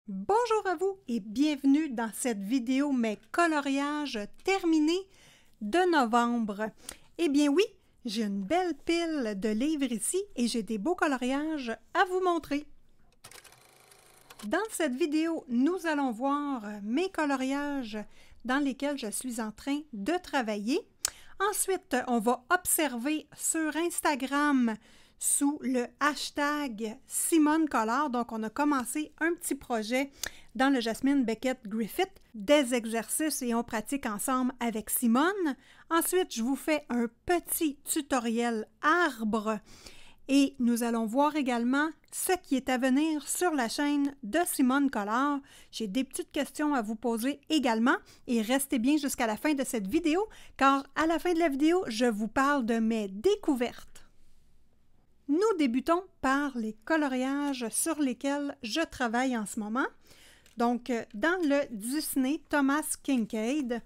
Bonjour à vous et bienvenue dans cette vidéo Mes coloriages terminés de novembre. Eh bien oui, j'ai une belle pile de livres ici et j'ai des beaux coloriages à vous montrer. Dans cette vidéo, nous allons voir mes coloriages dans lesquels je suis en train de travailler. Ensuite, on va observer sur Instagram sous le hashtag Simone Color. Donc, on a commencé un petit projet dans le Jasmine Beckett Griffith, des exercices et on pratique ensemble avec Simone. Ensuite, je vous fais un petit tutoriel arbre et nous allons voir également ce qui est à venir sur la chaîne de Simone Color. J'ai des petites questions à vous poser également et restez bien jusqu'à la fin de cette vidéo car à la fin de la vidéo, je vous parle de mes découvertes. Nous débutons par les coloriages sur lesquels je travaille en ce moment. Donc, dans le Disney Thomas Kinkade,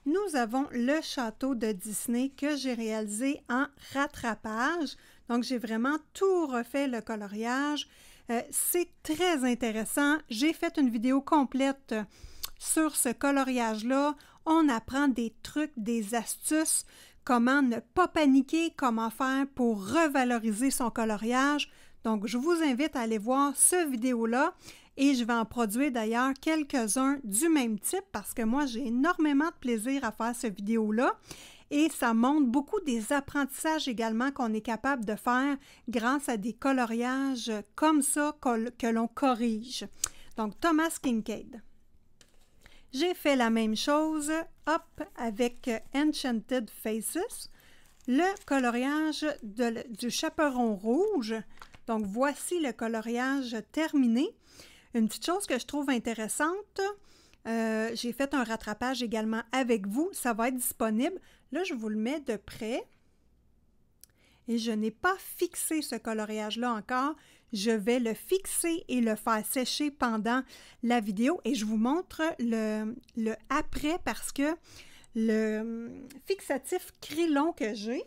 nous avons le château de Disney que j'ai réalisé en rattrapage. Donc, j'ai vraiment tout refait le coloriage. C'est très intéressant. J'ai fait une vidéo complète sur ce coloriage-là. On apprend des trucs, des astuces, comment ne pas paniquer, comment faire pour revaloriser son coloriage. Donc, je vous invite à aller voir cette vidéo-là et je vais en produire d'ailleurs quelques-uns du même type parce que moi, j'ai énormément de plaisir à faire cette vidéo-là et ça montre beaucoup des apprentissages également qu'on est capable de faire grâce à des coloriages comme ça que l'on corrige. Donc, Thomas Kinkade. J'ai fait la même chose, hop, avec Enchanted Faces, le coloriage du chaperon rouge. Donc, voici le coloriage terminé. Une petite chose que je trouve intéressante, j'ai fait un rattrapage également avec vous. Ça va être disponible. Là, je vous le mets de près. Et je n'ai pas fixé ce coloriage-là encore. Je vais le fixer et le faire sécher pendant la vidéo. Et je vous montre le après parce que le fixatif Krylon que j'ai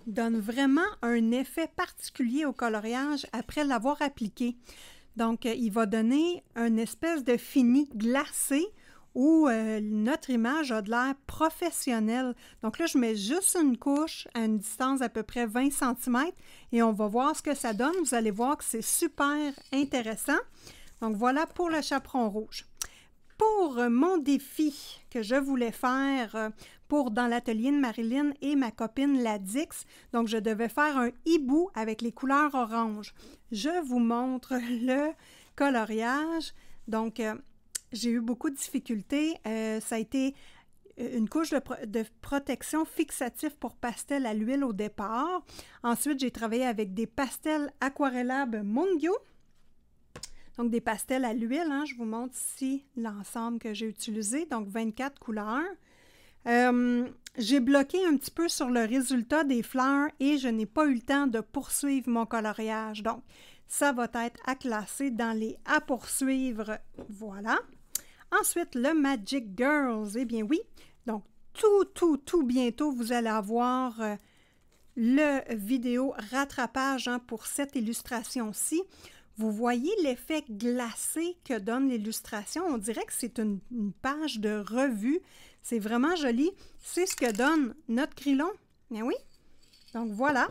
donne vraiment un effet particulier au coloriage après l'avoir appliqué. Donc, il va donner une espèce de fini glacé où notre image a de l'air professionnel. Donc là, je mets juste une couche à une distance d'à peu près 20 cm et on va voir ce que ça donne. Vous allez voir que c'est super intéressant. Donc voilà pour le chaperon rouge. Pour mon défi que je voulais faire dans l'atelier de Marilyn et ma copine Ladix, donc je devais faire un hibou avec les couleurs orange. Je vous montre le coloriage. Donc, j'ai eu beaucoup de difficultés. Ça a été une couche de protection fixatif pour pastel à l'huile au départ. Ensuite, j'ai travaillé avec des pastels aquarellables Mungyo. Donc, des pastels à l'huile. Hein. Je vous montre ici l'ensemble que j'ai utilisé. Donc, 24 couleurs. J'ai bloqué un petit peu sur le résultat des fleurs et je n'ai pas eu le temps de poursuivre mon coloriage. Donc, ça va être à classer dans les à poursuivre. Voilà. Ensuite, le Magic Girls. Eh bien oui, donc tout bientôt, vous allez avoir le vidéo rattrapage hein, pour cette illustration-ci. Vous voyez l'effet glacé que donne l'illustration. On dirait que c'est une page de revue. C'est vraiment joli. C'est ce que donne notre Krylon. Bien oui. Donc voilà.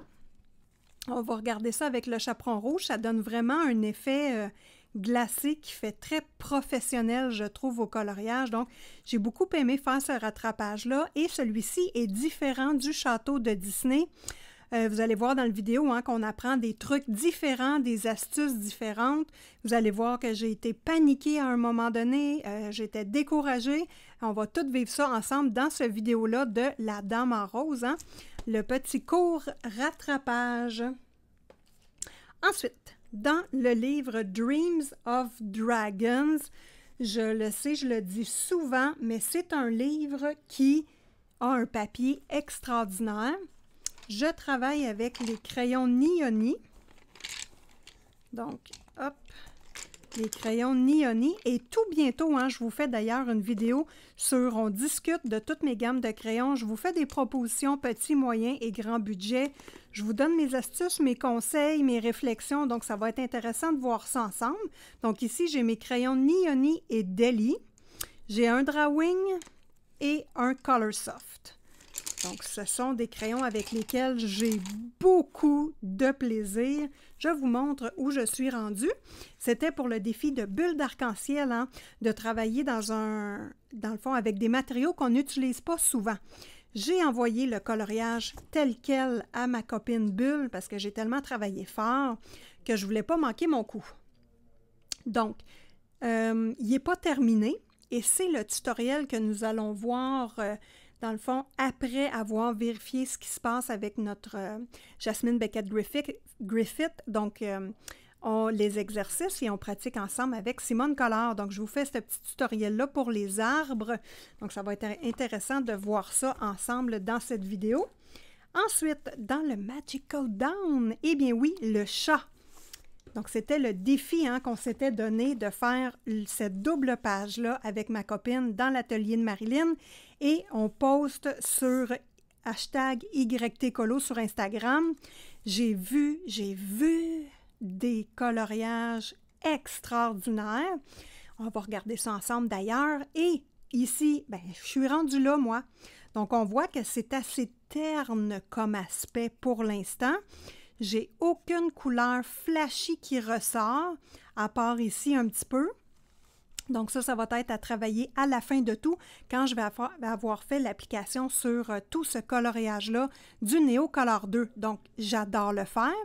On va regarder ça avec le chaperon rouge. Ça donne vraiment un effet glacé qui fait très professionnel, je trouve, au coloriage. Donc, j'ai beaucoup aimé faire ce rattrapage-là. Et celui-ci est différent du château de Disney. Vous allez voir dans la vidéo hein, qu'on apprend des trucs différents, des astuces différentes. Vous allez voir que j'ai été paniquée à un moment donné, j'étais découragée. On va tout vivre ça ensemble dans cette vidéo-là de La Dame en rose, hein, le petit court rattrapage. Ensuite, dans le livre Dreams of Dragons, je le sais, je le dis souvent, mais c'est un livre qui a un papier extraordinaire. Je travaille avec les crayons Nioni. Donc, hop, les crayons Neoni. Et tout bientôt, hein, je vous fais d'ailleurs une vidéo sur on discute de toutes mes gammes de crayons. Je vous fais des propositions petits, moyens et grands budgets. Je vous donne mes astuces, mes conseils, mes réflexions. Donc, ça va être intéressant de voir ça ensemble. Donc, ici, j'ai mes crayons Neoni et Deli. J'ai un Drawing et un Colorsoft. Donc, ce sont des crayons avec lesquels j'ai beaucoup de plaisir. Je vous montre où je suis rendue. C'était pour le défi de bulles d'arc-en-ciel, hein, de travailler dans le fond, avec des matériaux qu'on n'utilise pas souvent. J'ai envoyé le coloriage tel quel à ma copine Bulle parce que j'ai tellement travaillé fort que je ne voulais pas manquer mon coup. Donc, il n'est pas terminé et c'est le tutoriel que nous allons voir dans le fond, après avoir vérifié ce qui se passe avec notre Jasmine Beckett Griffith, donc les exercices et on pratique ensemble avec Simone Collard. Donc, je vous fais ce petit tutoriel-là pour les arbres. Donc, ça va être intéressant de voir ça ensemble dans cette vidéo. Ensuite, dans le Magical Down, eh bien oui, le chat. Donc, c'était le défi hein, qu'on s'était donné de faire cette double page-là avec ma copine dans l'atelier de Marilyn et on poste sur #YTColo sur Instagram. J'ai vu des coloriages extraordinaires. On va regarder ça ensemble d'ailleurs. Et ici, ben, je suis rendue là, moi. Donc, on voit que c'est assez terne comme aspect pour l'instant. J'ai aucune couleur flashy qui ressort, à part ici un petit peu. Donc ça va être à travailler à la fin de tout, quand je vais avoir fait l'application sur tout ce coloriage-là du Neo Color 2. Donc, j'adore le faire.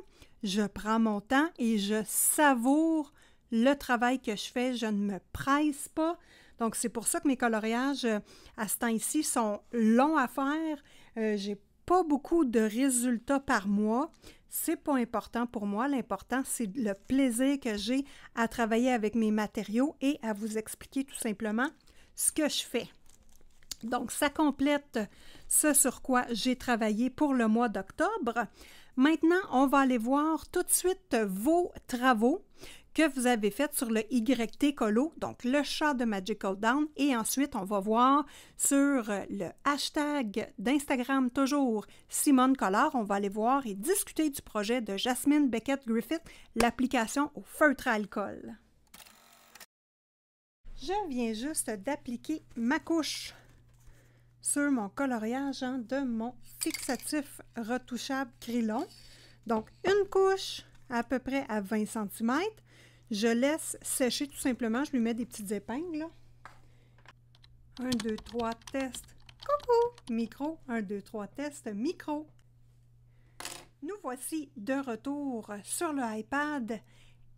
Je prends mon temps et je savoure le travail que je fais. Je ne me presse pas. Donc, c'est pour ça que mes coloriages à ce temps-ci sont longs à faire. J'ai pas beaucoup de résultats par mois. C'est pas important pour moi. L'important, c'est le plaisir que j'ai à travailler avec mes matériaux et à vous expliquer tout simplement ce que je fais. Donc, ça complète ce sur quoi j'ai travaillé pour le mois d'octobre. Maintenant, on va aller voir tout de suite vos travaux que vous avez fait sur le YT-Colo, donc le chat de Magical Down. Et ensuite, on va voir sur le hashtag d'Instagram, toujours Simone Collard. On va aller voir et discuter du projet de Jasmine Beckett Griffith, l'application au feutre à alcool. Je viens juste d'appliquer ma couche sur mon coloriage hein, de mon fixatif retouchable Krylon. Donc, une couche à peu près à 20 cm. Je laisse sécher tout simplement. Je lui mets des petites épingles. Là. 1, 2, 3, test. Coucou! Micro. 1, 2, 3, test. Micro. Nous voici de retour sur le iPad.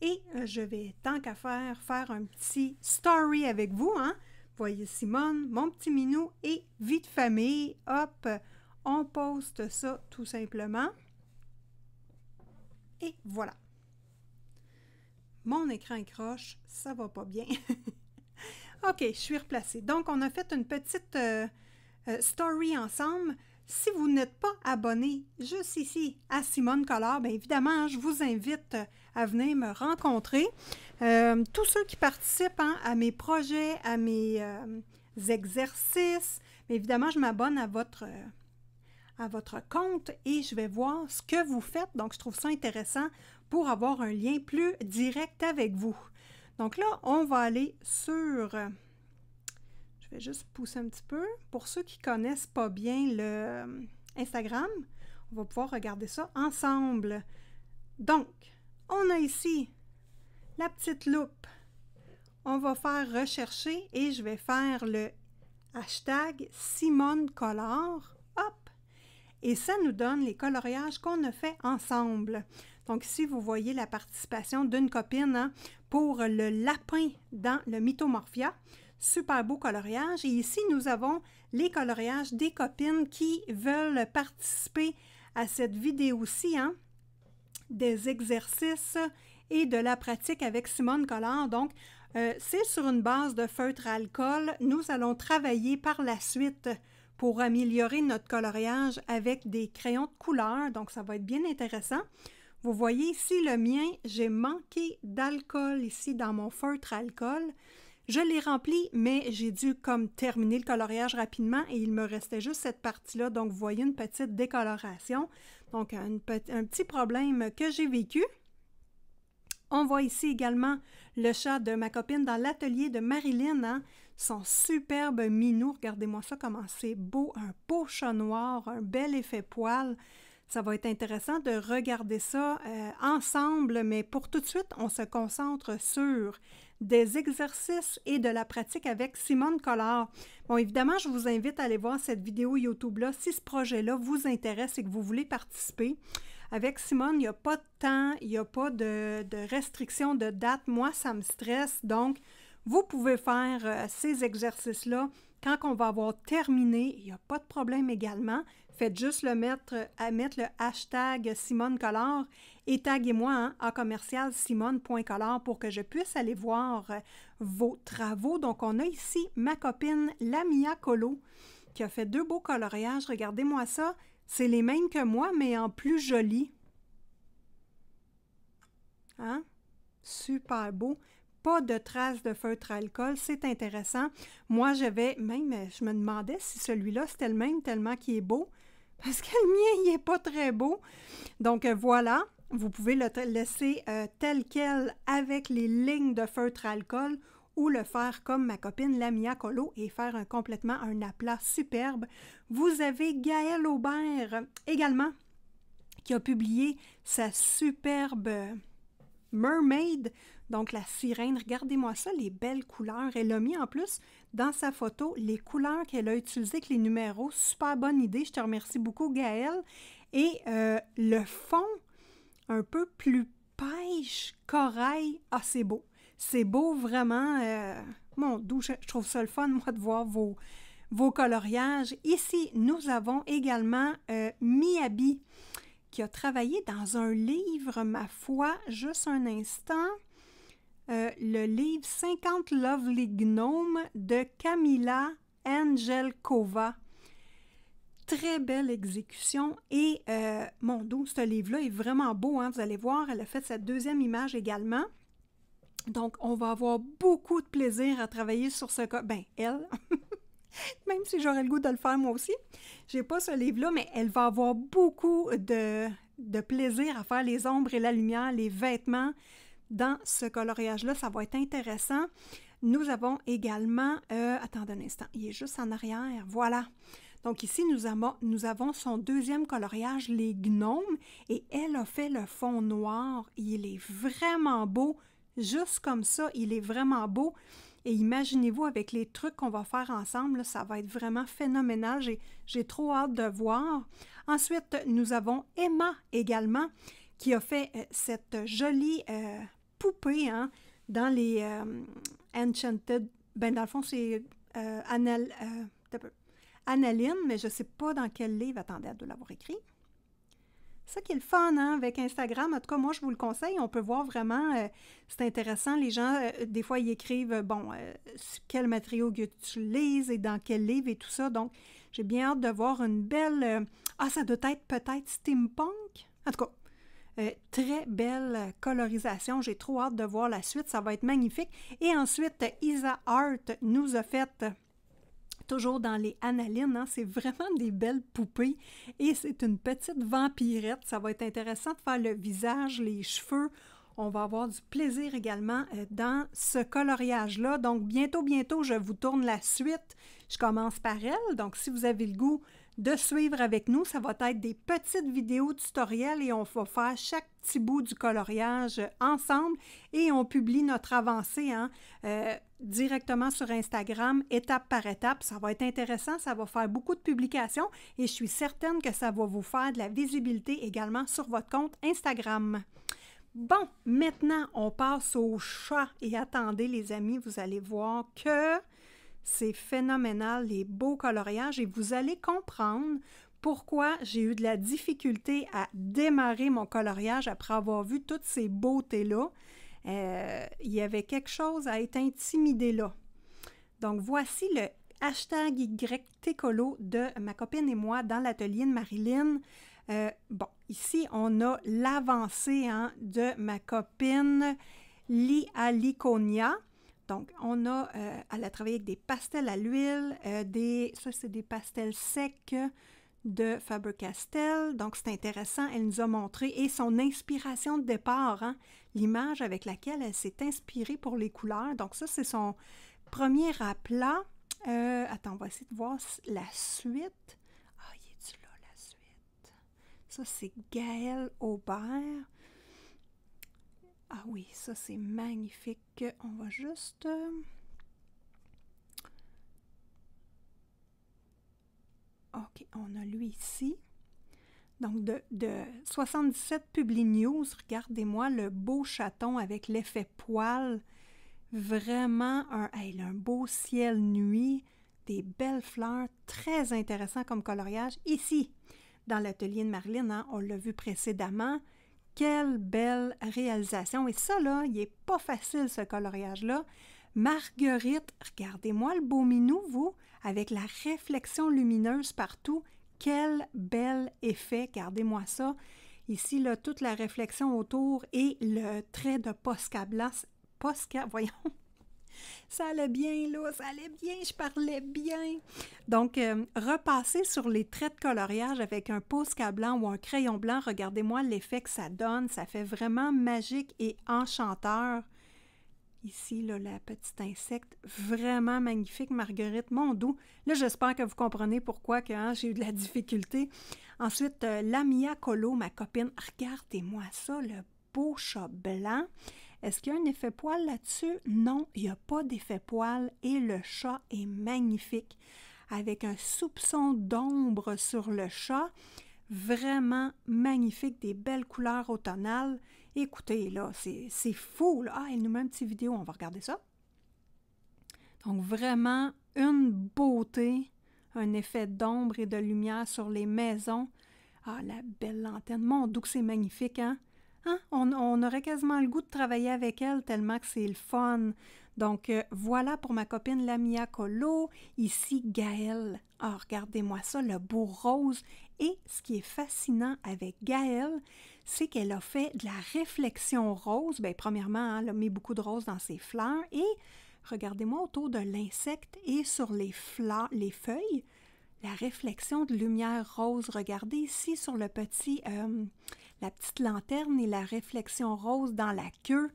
Et je vais, tant qu'à faire un petit story avec vous. Hein? Voyez Simone, mon petit minou et vie de famille. Hop, on poste ça tout simplement. Et voilà. Mon écran croche, ça va pas bien. OK, je suis replacée. Donc, on a fait une petite story ensemble. Si vous n'êtes pas abonné juste ici à Simone Collard, bien évidemment, je vous invite à venir me rencontrer. Tous ceux qui participent hein, à mes projets, à mes exercices, bien évidemment, je m'abonne à votre compte et je vais voir ce que vous faites. Donc, je trouve ça intéressant pour avoir un lien plus direct avec vous. Donc là, on va aller sur... Je vais juste pousser un petit peu. Pour ceux qui ne connaissent pas bien le Instagram, on va pouvoir regarder ça ensemble. Donc, on a ici la petite loupe. On va faire rechercher et je vais faire le hashtag Simone Collard. Hop! Et ça nous donne les coloriages qu'on a fait ensemble. Donc ici, vous voyez la participation d'une copine hein, pour le lapin dans le Mythomorphia. Super beau coloriage. Et ici, nous avons les coloriages des copines qui veulent participer à cette vidéo-ci, hein, des exercices et de la pratique avec Simone Collard. Donc, c'est sur une base de feutre à alcool. Nous allons travailler par la suite pour améliorer notre coloriage avec des crayons de couleur. Donc, ça va être bien intéressant. Vous voyez ici le mien, j'ai manqué d'alcool ici dans mon feutre alcool. Je l'ai rempli, mais j'ai dû comme terminer le coloriage rapidement et il me restait juste cette partie-là. Donc, vous voyez une petite décoloration. Donc, un petit problème que j'ai vécu. On voit ici également le chat de ma copine dans l'atelier de Marilyn, hein? Son superbe minou. Regardez-moi ça, comment c'est beau. Un beau chat noir, un bel effet poil. Ça va être intéressant de regarder ça ensemble, mais pour tout de suite, on se concentre sur des exercices et de la pratique avec Simone Collard. Bon, évidemment, je vous invite à aller voir cette vidéo YouTube-là si ce projet-là vous intéresse et que vous voulez participer. Avec Simone, il n'y a pas de temps, il n'y a pas de restriction de date. Moi, ça me stresse. Donc, vous pouvez faire ces exercices-là quand on va avoir terminé. Il n'y a pas de problème également. Faites juste mettre le hashtag Simone Collard et taguez-moi hein, à commercial-simone.collard pour que je puisse aller voir vos travaux. Donc, on a ici ma copine Lamia Colo qui a fait 2 beaux coloriages. Regardez-moi ça. C'est les mêmes que moi, mais en plus joli. Hein? Super beau. Pas de traces de feutre alcool, c'est intéressant. Moi, je me demandais si celui-là, c'était le même tellement qu'il est beau. Parce que le mien, il n'est pas très beau. Donc, voilà. Vous pouvez le laisser tel quel avec les lignes de feutre alcool ou le faire comme ma copine Lamia Colo et faire complètement un aplat superbe. Vous avez Gaëlle Aubert également qui a publié sa superbe Mermaid, donc la sirène. Regardez-moi ça, les belles couleurs. Elle a mis en plus dans sa photo les couleurs qu'elle a utilisées avec les numéros. Super bonne idée, je te remercie beaucoup Gaëlle. Et le fond, un peu plus pêche, corail, ah c'est beau. C'est beau vraiment, mon Dieu, je trouve ça le fun moi de voir vos coloriages. Ici, nous avons également Miyabi qui a travaillé dans un livre, ma foi, juste un instant, le livre 50 Lovely Gnomes de Kamila Angelkova. Très belle exécution et mon Dieu, ce livre-là est vraiment beau, hein? Vous allez voir, elle a fait cette 2e image également. Donc, on va avoir beaucoup de plaisir à travailler sur ce cas. Ben, elle, même si j'aurais le goût de le faire moi aussi. J'ai pas ce livre-là, mais elle va avoir beaucoup de plaisir à faire les ombres et la lumière, les vêtements dans ce coloriage-là. Ça va être intéressant. Nous avons également... attendez un instant, il est juste en arrière. Voilà. Donc ici, nous avons son 2e coloriage, les gnomes, et elle a fait le fond noir. Il est vraiment beau. Juste comme ça, il est vraiment beau. Et imaginez-vous avec les trucs qu'on va faire ensemble, là, ça va être vraiment phénoménal. J'ai trop hâte de voir. Ensuite, nous avons Emma également, qui a fait cette jolie poupée hein, dans les Enchanted. Ben, dans le fond, c'est Annaline, mais je ne sais pas dans quel livre. Attendez, elle doit l'avoir écrit. C'est ça qui est le fun hein, avec Instagram. En tout cas, moi, je vous le conseille. On peut voir vraiment, c'est intéressant. Les gens, des fois, ils écrivent, quel matériau qu'ils utilisent et dans quel livre et tout ça. Donc, j'ai bien hâte de voir une belle... ça doit être peut-être steampunk? En tout cas, très belle colorisation. J'ai trop hâte de voir la suite. Ça va être magnifique. Et ensuite, Isa Art nous a fait... toujours dans les Annalines, hein, c'est vraiment des belles poupées et c'est une petite vampirette. Ça va être intéressant de faire le visage, les cheveux. On va avoir du plaisir également dans ce coloriage-là. Donc, bientôt, je vous tourne la suite. Je commence par elle. Donc, si vous avez le goût de suivre avec nous, ça va être des petites vidéos tutoriels et on va faire chaque petit bout du coloriage ensemble et on publie notre avancée hein, directement sur Instagram, étape par étape. Ça va être intéressant, ça va faire beaucoup de publications et je suis certaine que ça va vous faire de la visibilité également sur votre compte Instagram. Bon, maintenant, on passe au chat et attendez les amis, vous allez voir que c'est phénoménal, les beaux coloriages et vous allez comprendre pourquoi j'ai eu de la difficulté à démarrer mon coloriage après avoir vu toutes ces beautés-là. Il y avait quelque chose à être intimidé là. Donc, voici le hashtag YTColo de ma copine et moi dans l'atelier de Marilyn. Bon, ici, on a l'avancée hein, de ma copine Lialiconia. Donc, on a, elle a travaillé avec des pastels à l'huile, ça c'est des pastels secs de Faber-Castell. Donc, c'est intéressant, elle nous a montré, et son inspiration de départ, hein, l'image avec laquelle elle s'est inspirée pour les couleurs. Donc, ça, c'est son premier aplat. Attends, on va essayer de voir la suite. Ah, il est-tu là, la suite? Ça, c'est Gaël Aubert. Ah oui, ça, c'est magnifique. On va juste... OK, on a lui ici. Donc, de 77 Publi News, regardez-moi le beau chaton avec l'effet poil. Vraiment un beau ciel nuit, des belles fleurs, très intéressant comme coloriage. Ici, dans l'atelier de Marilyn, hein, on l'a vu précédemment. Quelle belle réalisation! Et ça, là, il n'est pas facile, ce coloriage-là. Marguerite, regardez-moi le beau minou, vous, avec la réflexion lumineuse partout. Quel bel effet! Regardez-moi ça. Ici, là, toute la réflexion autour et le trait de Posca blanc. Posca, voyons. Ça allait bien, là, ça allait bien, je parlais bien. Donc, repassez sur les traits de coloriage avec un Posca blanc ou un crayon blanc. Regardez-moi l'effet que ça donne. Ça fait vraiment magique et enchanteur. Ici, là, la petite insecte, vraiment magnifique, Marguerite, mon doux. Là, j'espère que vous comprenez pourquoi que, hein, j'ai eu de la difficulté. Ensuite, Lamia Colo, ma copine, regardez-moi ça, le beau chat blanc. Est-ce qu'il y a un effet poil là-dessus? Non, il n'y a pas d'effet poil et le chat est magnifique. Avec un soupçon d'ombre sur le chat, vraiment magnifique, des belles couleurs automnales. Écoutez, là, c'est fou, là. Ah, il nous met une petite vidéo, on va regarder ça. Donc, vraiment, une beauté, un effet d'ombre et de lumière sur les maisons. Ah, la belle lanterne. Mon Dieu, que c'est magnifique, hein? Hein? On aurait quasiment le goût de travailler avec elle tellement que c'est le fun. Donc, voilà pour ma copine Lamia Colo. Ici, Gaëlle. Ah, regardez-moi ça, le beau rose. Et ce qui est fascinant avec Gaëlle, c'est qu'elle a fait de la réflexion rose. Bien, premièrement, hein, elle a mis beaucoup de rose dans ses fleurs. Et regardez-moi autour de l'insecte et sur les fleurs, les feuilles, la réflexion de lumière rose. Regardez ici sur le petit, la petite lanterne et la réflexion rose dans la queue.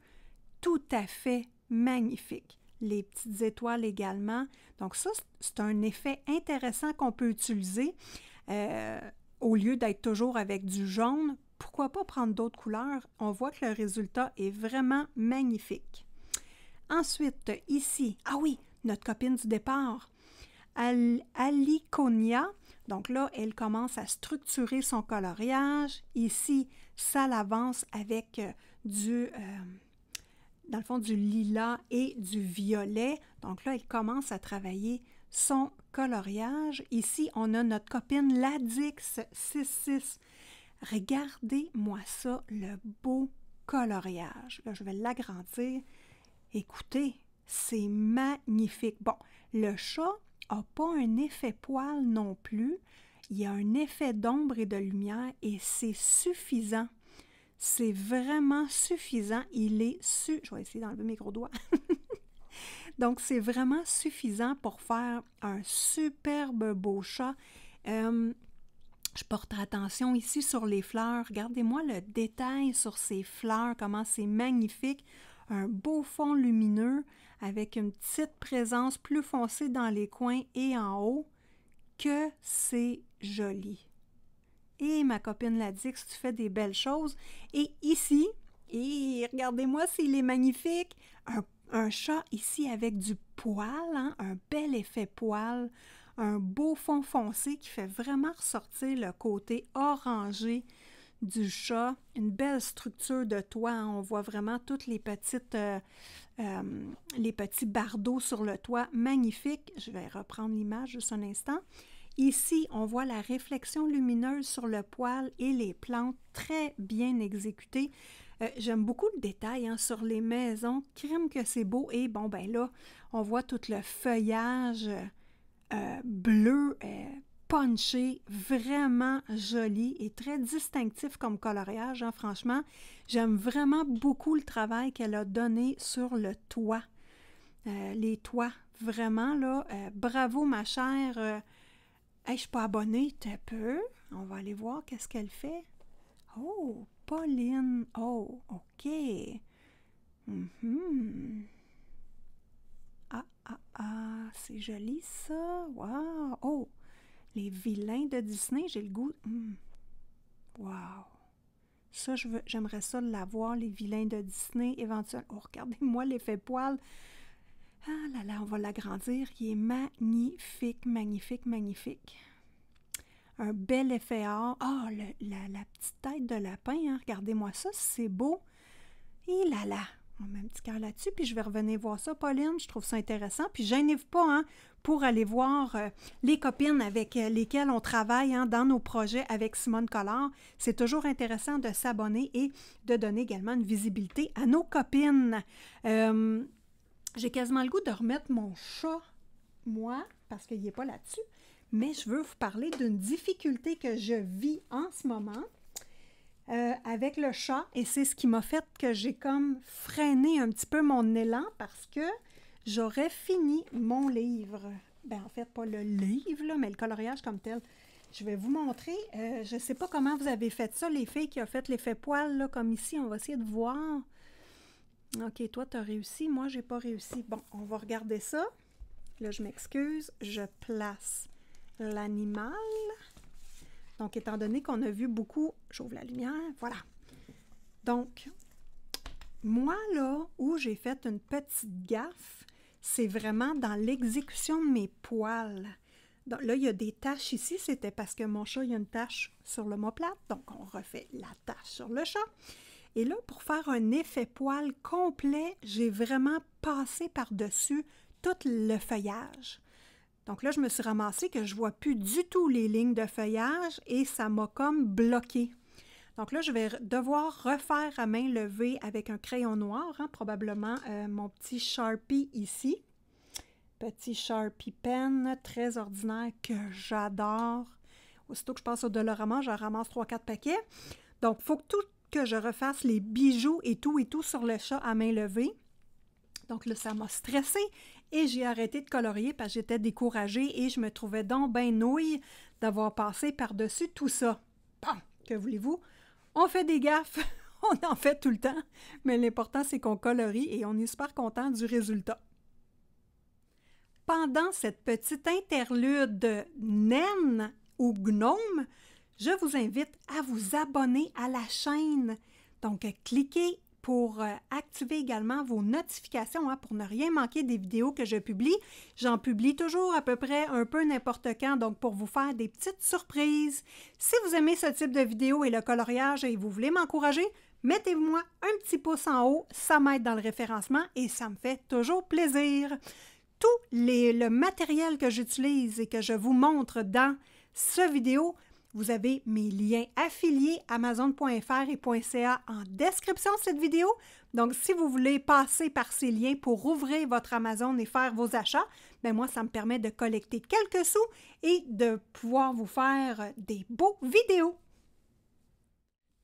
Tout à fait magnifique. Les petites étoiles également. Donc ça, c'est un effet intéressant qu'on peut utiliser. Au lieu d'être toujours avec du jaune, pourquoi pas prendre d'autres couleurs? On voit que le résultat est vraiment magnifique. Ensuite, ici, ah oui, notre copine du départ, Aliconia. Donc là, elle commence à structurer son coloriage. Ici, ça l'avance avec dans le fond, du lilas et du violet. Donc là, elle commence à travailler son coloriage. Ici, on a notre copine Ladix 66. Regardez-moi ça, le beau coloriage. Là, je vais l'agrandir. Écoutez, c'est magnifique. Bon, le chat n'a pas un effet poil non plus. Il y a un effet d'ombre et de lumière et c'est suffisant. C'est vraiment suffisant. Je vais essayer d'enlever mes gros doigts. Donc, c'est vraiment suffisant pour faire un superbe beau chat. Je porte attention ici sur les fleurs. Regardez-moi le détail sur ces fleurs, comment c'est magnifique. Un beau fond lumineux avec une petite présence plus foncée dans les coins et en haut. Que c'est joli. Et ma copine Ladix, tu fais des belles choses. Et ici, et regardez-moi s'il est magnifique, un chat ici avec du poil, hein, un bel effet poil, un beau fond foncé qui fait vraiment ressortir le côté orangé du chat, une belle structure de toit, hein, on voit vraiment toutes les petits bardeaux sur le toit, magnifique. Je vais reprendre l'image juste un instant. Ici, on voit la réflexion lumineuse sur le poil et les plantes très bien exécutées. J'aime beaucoup le détail hein, sur les maisons. Crime que c'est beau. Et bon, ben là, on voit tout le feuillage bleu, punché, vraiment joli et très distinctif comme coloriage, hein, franchement. J'aime vraiment beaucoup le travail qu'elle a donné sur le toit. Les toits, vraiment, là. Bravo, ma chère. Hey, je ne suis pas abonnée, t'es peu. On va aller voir qu'est-ce qu'elle fait. Oh, Pauline. Oh, OK. C'est joli, ça. Wow. Oh, les vilains de Disney, j'ai le goût. Wow. Ça, j'aimerais ça l'avoir, les vilains de Disney, éventuellement. Oh, regardez-moi l'effet poil. Ah là là, on va l'agrandir. Il est magnifique, magnifique, magnifique. Un bel effet or. Ah, la petite tête de lapin, hein. Regardez-moi ça, c'est beau. Et là là. On met un petit cœur là-dessus, puis je vais revenir voir ça, Pauline. Je trouve ça intéressant. Puis gênez-vous pas, hein, pour aller voir les copines avec lesquelles on travaille, hein, dans nos projets avec Simone Collard. C'est toujours intéressant de s'abonner et de donner également une visibilité à nos copines. J'ai quasiment le goût de remettre mon chat, moi, parce qu'il n'est pas là-dessus, mais je veux vous parler d'une difficulté que je vis en ce moment. Avec le chat, et c'est ce qui m'a fait que j'ai comme freiné un petit peu mon élan parce que j'aurais fini mon livre. Ben en fait, pas le livre, là, mais le coloriage comme tel. Je vais vous montrer. Je ne sais pas comment vous avez fait ça, les filles qui ont fait l'effet poil, là, comme ici. On va essayer de voir. OK, toi, tu as réussi. Moi, j'ai pas réussi. Bon, on va regarder ça. Là, je m'excuse. Je place l'animal. Donc, étant donné qu'on a vu beaucoup, j'ouvre la lumière, voilà. Donc, moi, là, où j'ai fait une petite gaffe, c'est vraiment dans l'exécution de mes poils. Donc, là, il y a des taches ici, c'était parce que mon chat, il y a une tache sur l'omoplate, donc on refait la tache sur le chat. Et là, pour faire un effet poil complet, j'ai vraiment passé par-dessus tout le feuillage. Donc là, je me suis ramassée que je ne vois plus du tout les lignes de feuillage et ça m'a comme bloqué. Donc là, je vais devoir refaire à main levée avec un crayon noir, hein, probablement mon petit Sharpie ici. Petit Sharpie pen, très ordinaire, que j'adore. Aussitôt que je passe au Dollarama, j'en ramasse 3-4 paquets. Donc, il faut que je refasse les bijoux et tout sur le chat à main levée. Donc là, ça m'a stressée et j'ai arrêté de colorier parce que j'étais découragée et je me trouvais donc ben nouille d'avoir passé par-dessus tout ça. Bon, que voulez-vous? On fait des gaffes, on en fait tout le temps, mais l'important, c'est qu'on colorie et on est super content du résultat. Pendant cette petite interlude naine ou gnome, je vous invite à vous abonner à la chaîne. Donc, cliquez pour activer également vos notifications, hein, pour ne rien manquer des vidéos que je publie. J'en publie toujours à peu près un peu n'importe quand, donc pour vous faire des petites surprises. Si vous aimez ce type de vidéo et le coloriage et vous voulez m'encourager, mettez-moi un petit pouce en haut, ça m'aide dans le référencement et ça me fait toujours plaisir. Tout le matériel que j'utilise et que je vous montre dans cette vidéo, vous avez mes liens affiliés amazon.fr et .ca en description de cette vidéo. Donc, si vous voulez passer par ces liens pour ouvrir votre Amazon et faire vos achats, bien moi, ça me permet de collecter quelques sous et de pouvoir vous faire des beaux vidéos.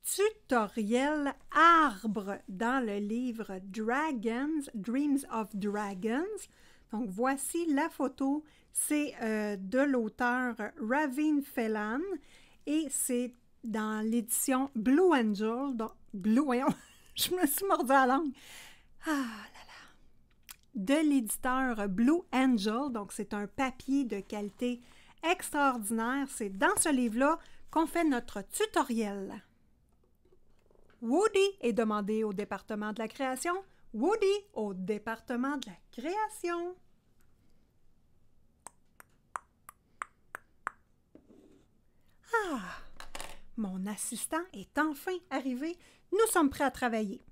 Tutoriel arbre dans le livre Dragons, Dreams of Dragons. Donc, voici la photo. C'est de l'auteur Raveen Phelan et c'est dans l'édition Blue Angel. Donc, voyons, je me suis mordu à la langue. Ah là là. De l'éditeur Blue Angel. Donc, c'est un papier de qualité extraordinaire. C'est dans ce livre-là qu'on fait notre tutoriel. Woody est demandé au département de la création. Woody au département de la création. Ah! Mon assistant est enfin arrivé. Nous sommes prêts à travailler.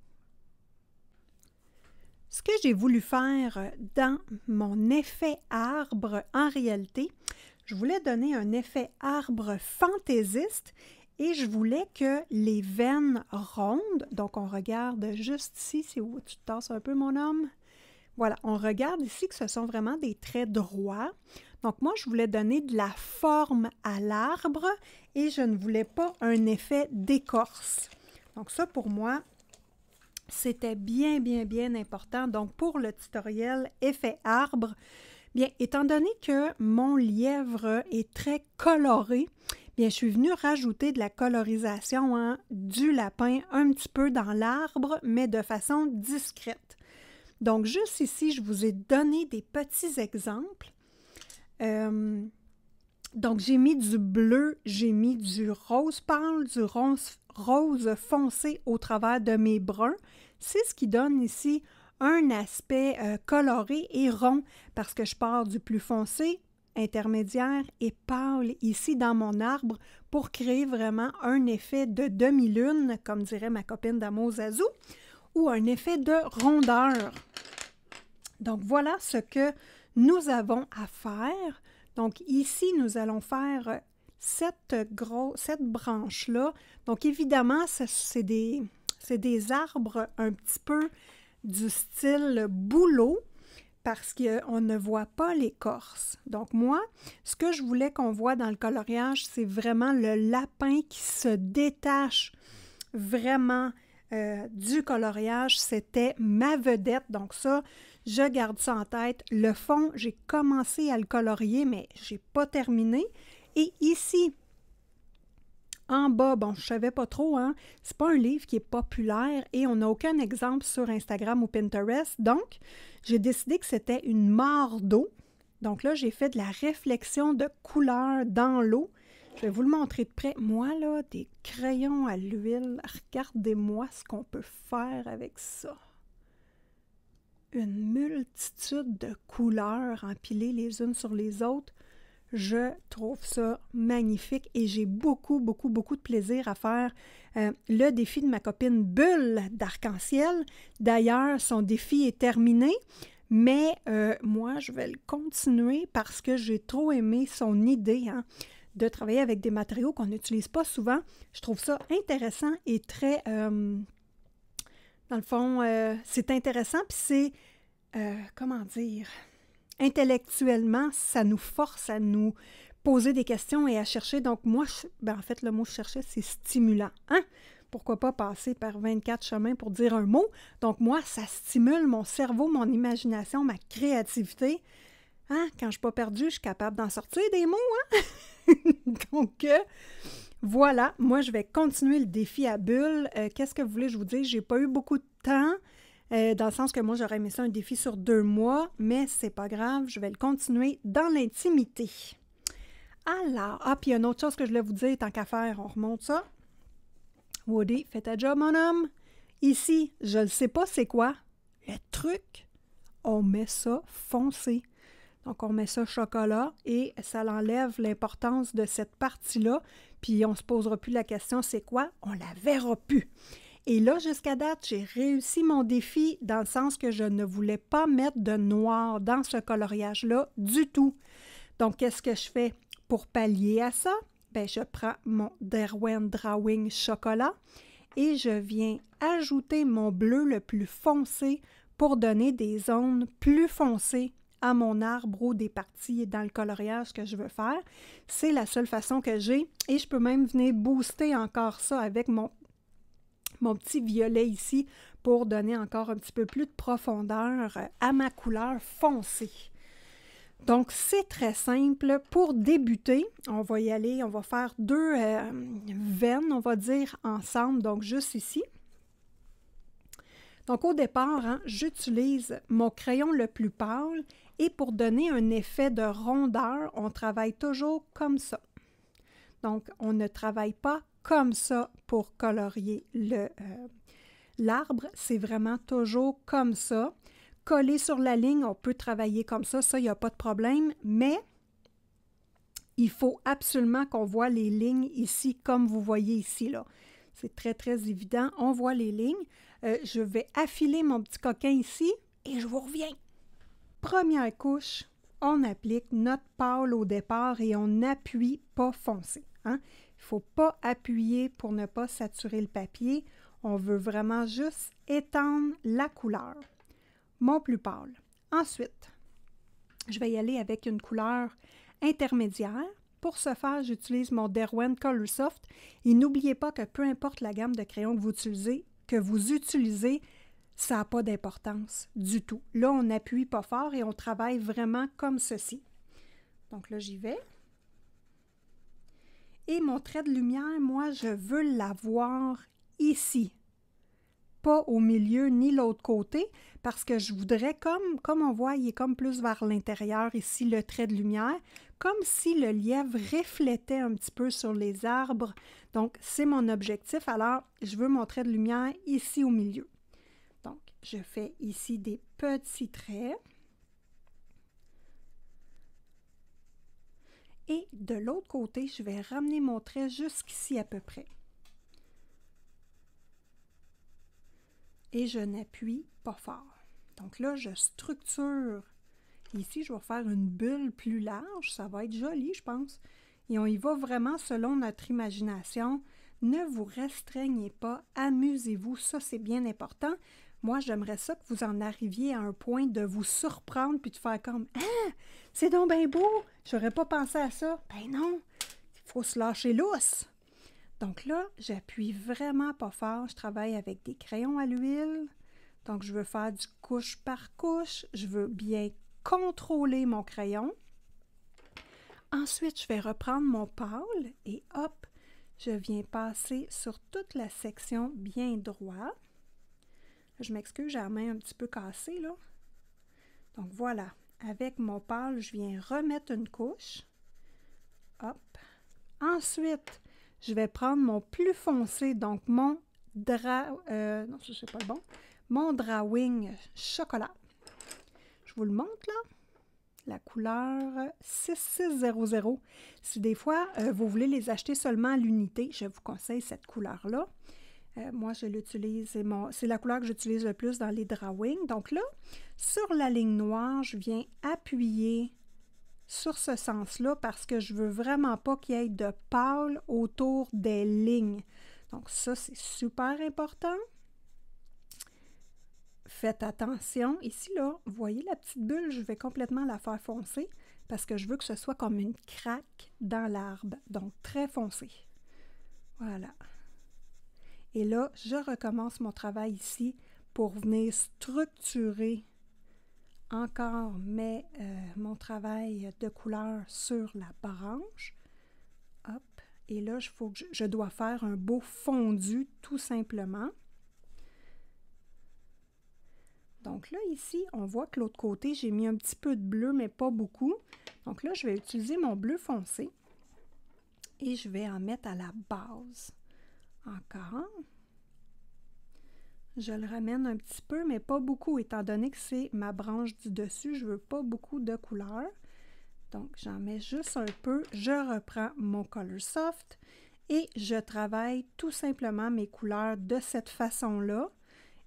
Ce que j'ai voulu faire dans mon effet arbre, en réalité, je voulais donner un effet arbre fantaisiste et je voulais que les veines rondes, donc on regarde juste ici, c'est où tu te tasses un peu mon homme? Voilà, on regarde ici que ce sont vraiment des traits droits. Donc moi, je voulais donner de la forme à l'arbre et je ne voulais pas un effet d'écorce. Donc ça, pour moi, c'était bien, bien, bien important. Donc pour le tutoriel effet arbre, bien, étant donné que mon lièvre est très coloré, bien, je suis venue rajouter de la colorisation du lapin un petit peu dans l'arbre, mais de façon discrète. Donc, juste ici, je vous ai donné des petits exemples. Donc, j'ai mis du bleu, j'ai mis du rose pâle, du rose foncé au travers de mes bruns. C'est ce qui donne ici un aspect coloré et rond parce que je pars du plus foncé, intermédiaire et pâle ici dans mon arbre pour créer vraiment un effet de demi-lune, comme dirait ma copine d'Amo Zazou, ou un effet de rondeur. Donc, voilà ce que nous avons à faire. Donc, ici, nous allons faire cette branche-là. Donc, évidemment, c'est des arbres un petit peu du style bouleau parce qu'on ne voit pas l'écorce. Donc, moi, ce que je voulais qu'on voit dans le coloriage, c'est vraiment le lapin qui se détache vraiment du coloriage. C'était ma vedette. Donc, ça, je garde ça en tête. Le fond, j'ai commencé à le colorier, mais je n'ai pas terminé. Et ici, en bas, bon, je ne savais pas trop, hein, c'est pas un livre qui est populaire et on n'a aucun exemple sur Instagram ou Pinterest. Donc, j'ai décidé que c'était une mare d'eau. Donc là, j'ai fait de la réflexion de couleur dans l'eau. Je vais vous le montrer de près. Moi, là, des crayons à l'huile, regardez-moi ce qu'on peut faire avec ça. Une multitude de couleurs empilées les unes sur les autres. Je trouve ça magnifique et j'ai beaucoup, beaucoup, beaucoup de plaisir à faire le défi de ma copine Bulle d'Arc-en-Ciel. D'ailleurs, son défi est terminé, mais moi, je vais le continuer parce que j'ai trop aimé son idée de travailler avec des matériaux qu'on n'utilise pas souvent. Je trouve ça intéressant et très... dans le fond, c'est intéressant puis c'est... comment dire... Intellectuellement, ça nous force à nous poser des questions et à chercher. Donc, moi, en fait, le mot que je cherchais, c'est stimulant. Hein? Pourquoi pas passer par 24 chemins pour dire un mot? Donc, moi, ça stimule mon cerveau, mon imagination, ma créativité. Hein? Quand je ne suis pas perdue, je suis capable d'en sortir des mots. Hein? Donc, voilà, moi, je vais continuer le défi à bulles. Qu'est-ce que vous voulez que je vous dise? Je n'ai pas eu beaucoup de temps. Dans le sens que moi, j'aurais aimé ça un défi sur 2 mois, mais c'est pas grave, je vais le continuer dans l'intimité. Alors, puis il y a une autre chose que je voulais vous dire, tant qu'à faire, on remonte ça. Woody, fais ta job, mon homme. Ici, je ne sais pas c'est quoi. Le truc, on met ça foncé. Donc, on met ça chocolat et ça l'enlève l'importance de cette partie-là. Puis, on ne se posera plus la question, c'est quoi? On la verra plus. Et là, jusqu'à date, j'ai réussi mon défi dans le sens que je ne voulais pas mettre de noir dans ce coloriage-là du tout. Donc, qu'est-ce que je fais pour pallier à ça? Bien, je prends mon Derwent Drawing chocolat et je viens ajouter mon bleu le plus foncé pour donner des zones plus foncées à mon arbre ou des parties dans le coloriage que je veux faire. C'est la seule façon que j'ai et je peux même venir booster encore ça avec mon petit violet ici pour donner encore un petit peu plus de profondeur à ma couleur foncée. Donc, c'est très simple. Pour débuter, on va y aller, on va faire 2 veines, on va dire, ensemble, donc juste ici. Donc, au départ, j'utilise mon crayon le plus pâle et pour donner un effet de rondeur, on travaille toujours comme ça. Donc, on ne travaille pas comme ça pour colorier l'arbre, c'est vraiment toujours comme ça. Collé sur la ligne, on peut travailler comme ça, il n'y a pas de problème, mais il faut absolument qu'on voit les lignes ici, comme vous voyez ici, là. C'est très, très évident, on voit les lignes. Je vais affiler mon petit coquin ici et je vous reviens. Première couche, on applique notre pâle au départ et on n'appuie pas foncé. Hein? Il ne faut pas appuyer pour ne pas saturer le papier. On veut vraiment juste étendre la couleur. Mon plus pâle. Ensuite, Je vais y aller avec une couleur intermédiaire. Pour ce faire, j'utilise mon Derwent Coloursoft. Et n'oubliez pas que peu importe la gamme de crayons que vous utilisez, ça n'a pas d'importance du tout. Là, on n'appuie pas fort et on travaille vraiment comme ceci. Donc là, j'y vais. Et mon trait de lumière, moi, je veux l'avoir ici. Pas au milieu ni l'autre côté, parce que je voudrais, comme on voit, il est comme plus vers l'intérieur ici, le trait de lumière, comme si le lièvre reflétait un petit peu sur les arbres. Donc, c'est mon objectif. Alors, je veux mon trait de lumière ici au milieu. Donc, je fais ici des petits traits. Et de l'autre côté, je vais ramener mon trait jusqu'ici à peu près. Et je n'appuie pas fort. Donc là, je structure. Ici, je vais faire une bulle plus large. Ça va être joli, je pense. Et on y va vraiment selon notre imagination. Ne vous restreignez pas. Amusez-vous. Ça, c'est bien important. Moi, j'aimerais ça que vous en arriviez à un point de vous surprendre puis de faire comme « Ah! C'est donc bien beau! J'aurais pas pensé à ça. » Ben non! Il faut se lâcher lousse. Donc là, j'appuie vraiment pas fort. Je travaille avec des crayons à l'huile. Donc, je veux faire du couche par couche. Je veux bien contrôler mon crayon. Ensuite, je vais reprendre mon pâle et hop, je viens passer sur toute la section bien droit. Je m'excuse, j'ai la main un petit peu cassée, là. Donc, voilà. Avec mon pâle, je viens remettre une couche. Hop. Ensuite, je vais prendre mon plus foncé, donc mon non, ça c'est pas le bon, mon Drawing chocolat. Je vous le montre là, la couleur 6600. Si des fois vous voulez les acheter seulement à l'unité, je vous conseille cette couleur-là. Moi, je l'utilise, c'est la couleur que j'utilise le plus dans les Drawing. Donc là, sur la ligne noire, je viens appuyer sur ce sens-là parce que je veux vraiment pas qu'il y ait de pâle autour des lignes. Donc ça, c'est super important. Faites attention. Ici, là, vous voyez la petite bulle, je vais complètement la faire foncer parce que je veux que ce soit comme une craque dans l'arbre. Donc, très foncé. Voilà. Et là, je recommence mon travail ici pour venir structurer encore mon travail de couleur sur la branche. Hop. Et là, je dois faire un beau fondu tout simplement. Donc là, ici, on voit que l'autre côté, j'ai mis un petit peu de bleu, mais pas beaucoup. Donc là, je vais utiliser mon bleu foncé et je vais en mettre à la base. Encore. Je le ramène un petit peu, mais pas beaucoup, étant donné que c'est ma branche du dessus. Je ne veux pas beaucoup de couleur. Donc, j'en mets juste un peu. Je reprends mon Coloursoft et je travaille tout simplement mes couleurs de cette façon-là.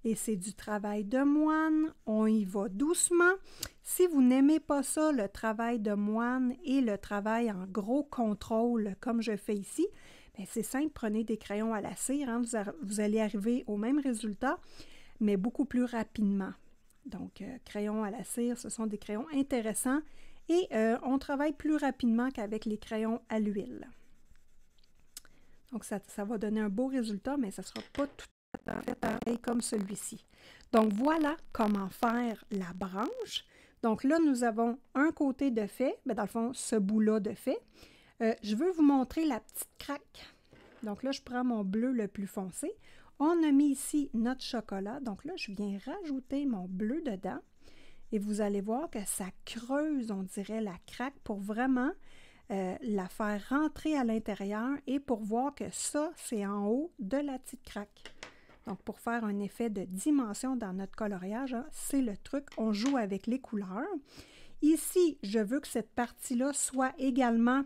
Et c'est du travail de moine. On y va doucement. Si vous n'aimez pas ça, le travail de moine et le travail en gros contrôle, comme je fais ici, c'est simple, prenez des crayons à la cire, hein, vous allez arriver au même résultat, mais beaucoup plus rapidement. Donc, crayons à la cire, ce sont des crayons intéressants et on travaille plus rapidement qu'avec les crayons à l'huile. Donc, ça va donner un beau résultat, mais ça ne sera pas tout à fait pareil comme celui-ci. Donc, voilà comment faire la branche. Donc là, nous avons un côté de fait, dans le fond, ce bout-là de fait. Je veux vous montrer la petite craque. Donc là, je prends mon bleu le plus foncé. On a mis ici notre chocolat. Donc là, je viens rajouter mon bleu dedans. Et vous allez voir que ça creuse, on dirait, la craque pour vraiment la faire rentrer à l'intérieur et pour voir que ça, c'est en haut de la petite craque. Donc, pour faire un effet de dimension dans notre coloriage, hein, c'est le truc. On joue avec les couleurs. Ici, je veux que cette partie-là soit également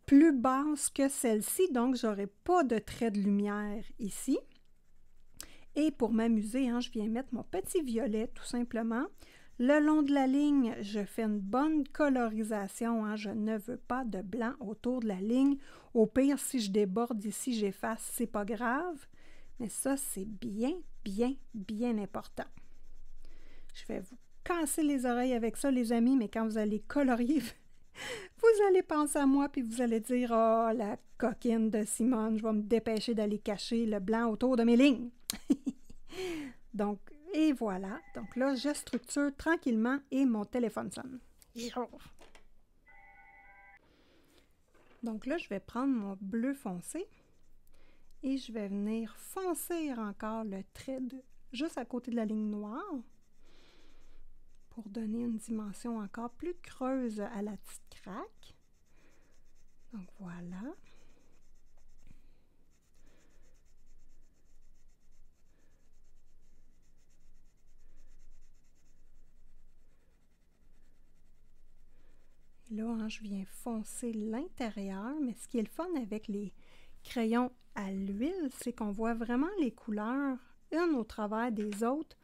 plus basse que celle-ci, donc je n'aurai pas de trait de lumière ici. Et pour m'amuser, hein, je viens mettre mon petit violet tout simplement. Le long de la ligne, je fais une bonne colorisation. Hein, je ne veux pas de blanc autour de la ligne. Au pire, si je déborde ici, j'efface, c'est pas grave. Mais ça, c'est bien, bien, bien important. Je vais vous casser les oreilles avec ça, les amis, mais quand vous allez colorier, vous allez penser à moi, puis vous allez dire « Oh, la coquine de Simone, je vais me dépêcher d'aller cacher le blanc autour de mes lignes. » Donc, et voilà. Donc là, je structure tranquillement et mon téléphone sonne. Donc là, je vais prendre mon bleu foncé et je vais venir foncer encore le trait juste à côté de la ligne noire pour donner une dimension encore plus creuse à la petite craque. Donc voilà. Et là, hein, je viens foncer l'intérieur, mais ce qui est le fun avec les crayons à l'huile, c'est qu'on voit vraiment les couleurs une au travers des autres.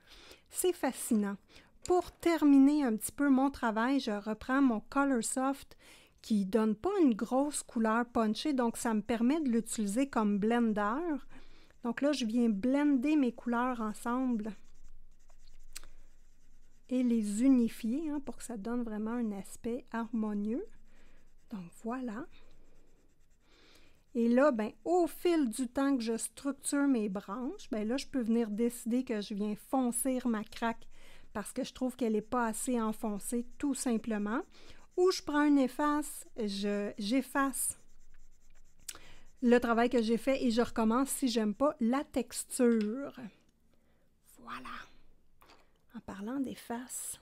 C'est fascinant. Pour terminer un petit peu mon travail, je reprends mon Coloursoft qui ne donne pas une grosse couleur punchée, donc ça me permet de l'utiliser comme blender. Donc là, je viens blender mes couleurs ensemble et les unifier hein, pour que ça donne vraiment un aspect harmonieux. Donc voilà. Et là, ben, au fil du temps que je structure mes branches, ben là, je peux venir décider que je viens foncer ma craque parce que je trouve qu'elle n'est pas assez enfoncée, tout simplement. Ou je prends une efface, j'efface le travail que j'ai fait et je recommence si j'aime pas la texture. Voilà. En parlant d'efface,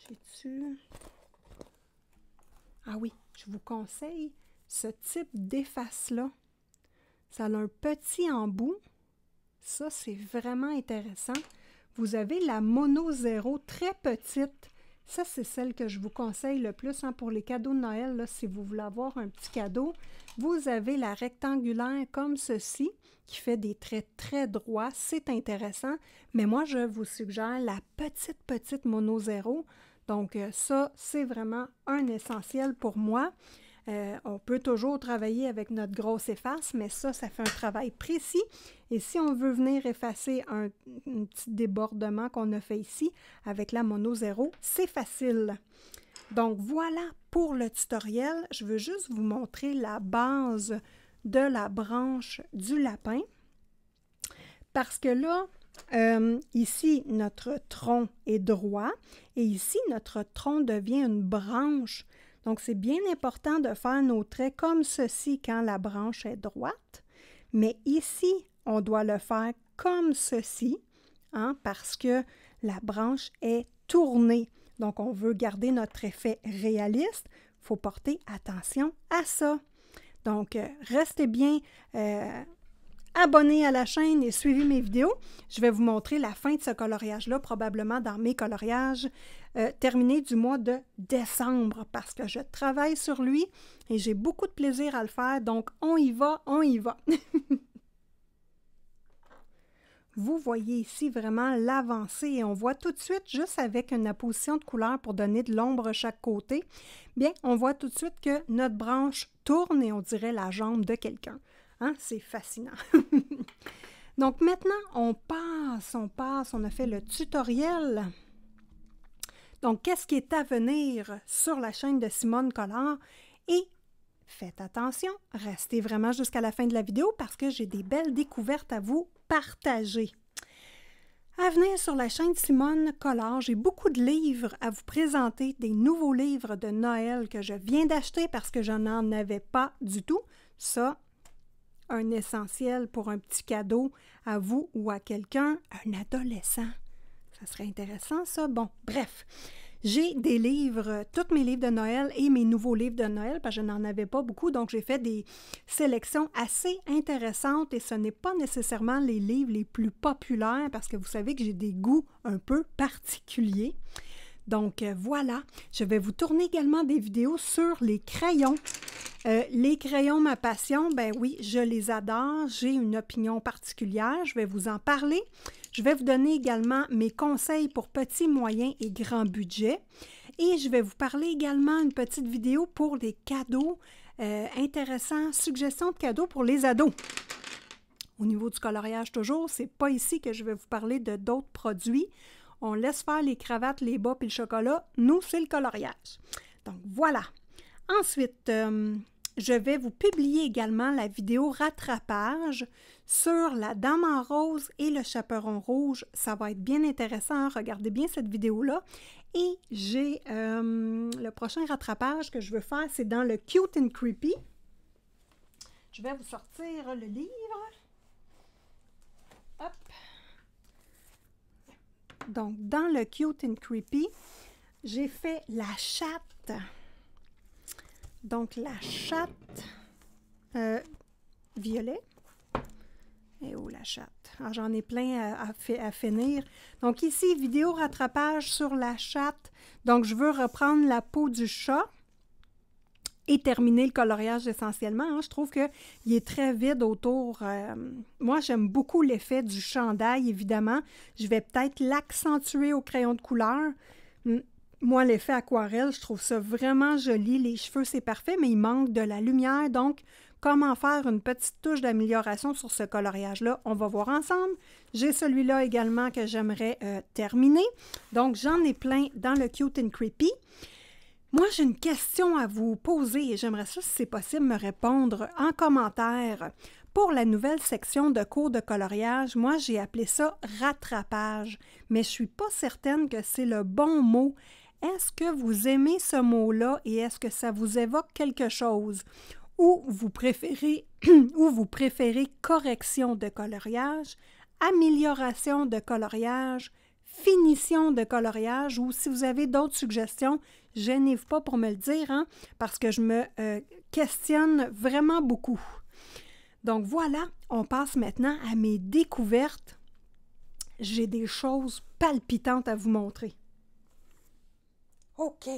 j'ai-tu... Ah oui, je vous conseille ce type d'efface-là. Ça a un petit embout. Ça, c'est vraiment intéressant. Vous avez la Mono 0 très petite. Ça, c'est celle que je vous conseille le plus hein, pour les cadeaux de Noël. Là, si vous voulez avoir un petit cadeau, vous avez la rectangulaire comme ceci, qui fait des traits très droits. C'est intéressant. Mais moi, je vous suggère la petite Mono 0. Donc, ça, c'est vraiment un essentiel pour moi. On peut toujours travailler avec notre grosse efface, mais ça fait un travail précis. Et si on veut venir effacer un petit débordement qu'on a fait ici avec la Mono 0, c'est facile. Donc voilà pour le tutoriel. Je veux juste vous montrer la base de la branche du lapin. Parce que là, ici, notre tronc est droit et ici, notre tronc devient une branche. Donc, c'est bien important de faire nos traits comme ceci quand la branche est droite. Mais ici, on doit le faire comme ceci, hein, parce que la branche est tournée. Donc, on veut garder notre effet réaliste. Il faut porter attention à ça. Donc, restez bien abonnés à la chaîne et suivez mes vidéos. Je vais vous montrer la fin de ce coloriage-là, probablement dans mes coloriages terminés du mois de décembre, parce que je travaille sur lui et j'ai beaucoup de plaisir à le faire. Donc, on y va, on y va. Vous voyez ici vraiment l'avancée et on voit tout de suite, juste avec une apposition de couleur pour donner de l'ombre à chaque côté, bien, on voit tout de suite que notre branche tourne et on dirait la jambe de quelqu'un. Hein? C'est fascinant. Donc maintenant, on passe, on a fait le tutoriel. Donc, qu'est-ce qui est à venir sur la chaîne de Simone Collard? Et faites attention, restez vraiment jusqu'à la fin de la vidéo parce que j'ai des belles découvertes à vous partager. À venir sur la chaîne Simone Collard, j'ai beaucoup de livres à vous présenter, des nouveaux livres de Noël que je viens d'acheter parce que je n'en avais pas du tout. Ça, un essentiel pour un petit cadeau à vous ou à quelqu'un, un adolescent. Ça serait intéressant, ça. Bon, bref. J'ai des livres, tous mes livres de Noël et mes nouveaux livres de Noël, parce que je n'en avais pas beaucoup, donc j'ai fait des sélections assez intéressantes et ce n'est pas nécessairement les livres les plus populaires parce que vous savez que j'ai des goûts un peu particuliers. Donc voilà, je vais vous tourner également des vidéos sur les crayons. Les crayons, ma passion, ben oui, je les adore, j'ai une opinion particulière, je vais vous en parler. Je vais vous donner également mes conseils pour petits, moyens et grands budgets. Et je vais vous parler également une petite vidéo pour les cadeaux intéressants, suggestions de cadeaux pour les ados. Au niveau du coloriage toujours, c'est pas ici que je vais vous parler de d'autres produits. on laisse faire les cravates, les bas puis le chocolat. Nous, c'est le coloriage. Donc, voilà. Ensuite, je vais vous publier également la vidéo rattrapage sur la Dame en rose et le chaperon rouge. Ça va être bien intéressant. Regardez bien cette vidéo-là. Et j'ai le prochain rattrapage que je veux faire, c'est dans le Cute and Creepy. Je vais vous sortir le livre. Hop. Donc, dans le Cute and Creepy, j'ai fait la chatte. Donc, la chatte violet. Et où la chatte? Alors, j'en ai plein à finir. Donc, ici, vidéo rattrapage sur la chatte. Donc, je veux reprendre la peau du chat et terminer le coloriage essentiellement. Hein. Je trouve qu'il est très vide autour. Moi, j'aime beaucoup l'effet du chandail, évidemment. Je vais peut-être l'accentuer au crayon de couleur. Moi, l'effet aquarelle, je trouve ça vraiment joli. Les cheveux, c'est parfait, mais il manque de la lumière. Donc, comment faire une petite touche d'amélioration sur ce coloriage-là? On va voir ensemble. J'ai celui-là également que j'aimerais terminer. Donc, j'en ai plein dans le Cute and Creepy. Moi, j'ai une question à vous poser et j'aimerais ça, si c'est possible, me répondre en commentaire. Pour la nouvelle section de cours de coloriage, moi, j'ai appelé ça « rattrapage », mais je ne suis pas certaine que c'est le bon mot. Est-ce que vous aimez ce mot-là et est-ce que ça vous évoque quelque chose? Ou vous préférez correction de coloriage, amélioration de coloriage, finition de coloriage, ou si vous avez d'autres suggestions, gênez-vous pas pour me le dire, hein, parce que je me questionne vraiment beaucoup. Donc voilà, on passe maintenant à mes découvertes. J'ai des choses palpitantes à vous montrer. OK.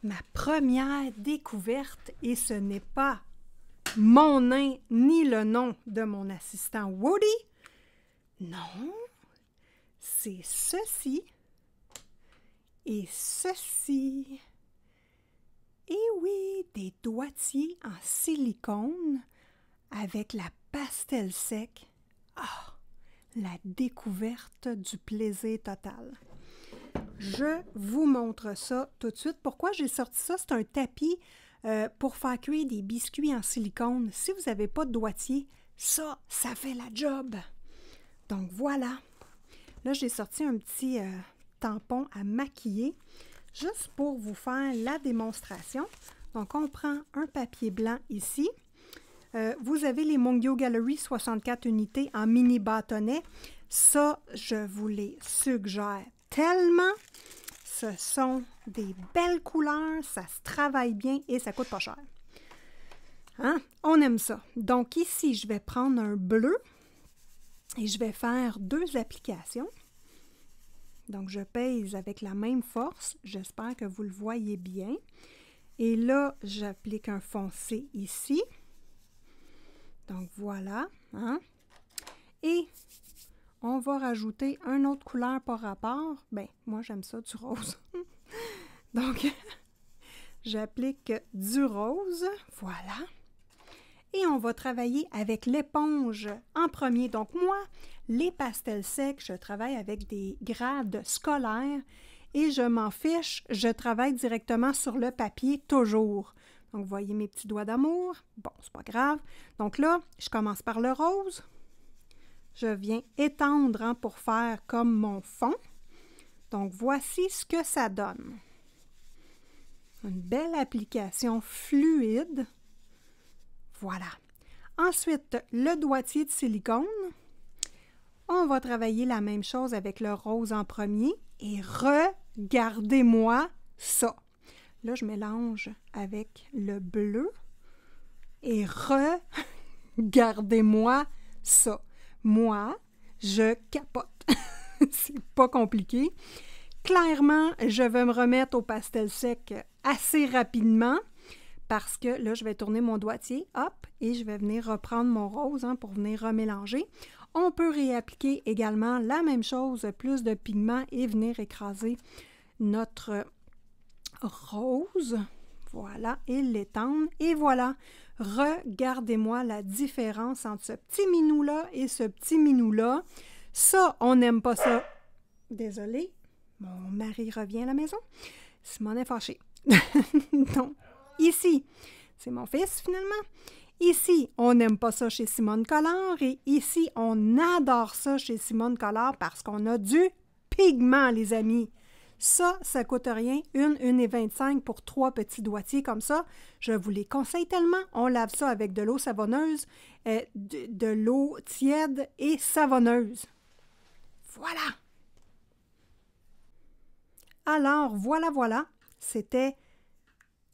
Ma première découverte, et ce n'est pas mon nom ni le nom de mon assistant Woody. Non, c'est ceci et ceci. Et oui, des doigtiers en silicone avec la pastel sec. Ah, la découverte du plaisir total. Je vous montre ça tout de suite. Pourquoi j'ai sorti ça? C'est un tapis pour faire cuire des biscuits en silicone. Si vous n'avez pas de doigtier, ça fait la job. Donc voilà. Là, j'ai sorti un petit tampon à maquiller juste pour vous faire la démonstration. Donc, on prend un papier blanc ici. Vous avez les Mungyo Gallery 64 unités en mini bâtonnet. Ça, je vous les suggère tellement. Ce sont des belles couleurs, ça se travaille bien et ça coûte pas cher. Hein? On aime ça. Donc ici, je vais prendre un bleu et je vais faire 2 applications. Donc je pèse avec la même force. J'espère que vous le voyez bien. Et là, j'applique un foncé ici. Donc voilà. Hein? Et on va rajouter une autre couleur par rapport. Bien, moi, j'aime ça, du rose. Donc, j'applique du rose. Voilà. Et on va travailler avec l'éponge en premier. Donc, moi, les pastels secs, je travaille avec des grades scolaires et je m'en fiche. Je travaille directement sur le papier toujours. Donc, vous voyez mes petits doigts d'amour. Bon, c'est pas grave. Donc là, je commence par le rose. Je viens étendre hein, pour faire comme mon fond. Donc, voici ce que ça donne. Une belle application fluide. Voilà. Ensuite, le doigtier de silicone. On va travailler la même chose avec le rose en premier. Et regardez-moi ça. Là, je mélange avec le bleu. Et regardez-moi ça. Moi, je capote. C'est pas compliqué. Clairement, je vais me remettre au pastel sec assez rapidement parce que là, je vais tourner mon doigtier, hop, et je vais venir reprendre mon rose hein, pour venir remélanger. On peut réappliquer également la même chose, plus de pigment et venir écraser notre rose. Voilà, et l'étendre. Et voilà, regardez-moi la différence entre ce petit minou-là et ce petit minou-là. Ça, on n'aime pas ça. Désolée, mon mari revient à la maison. Simone est fâchée. Donc, ici, c'est mon fils finalement. Ici, on n'aime pas ça chez Simone Collard et ici, on adore ça chez Simone Collard parce qu'on a du pigment, les amis. Ça coûte rien, 1,25 pour 3 petits doigtiers comme ça. Je vous les conseille tellement. On lave ça avec de l'eau savonneuse, de l'eau tiède et savonneuse. Voilà! Alors, voilà, c'était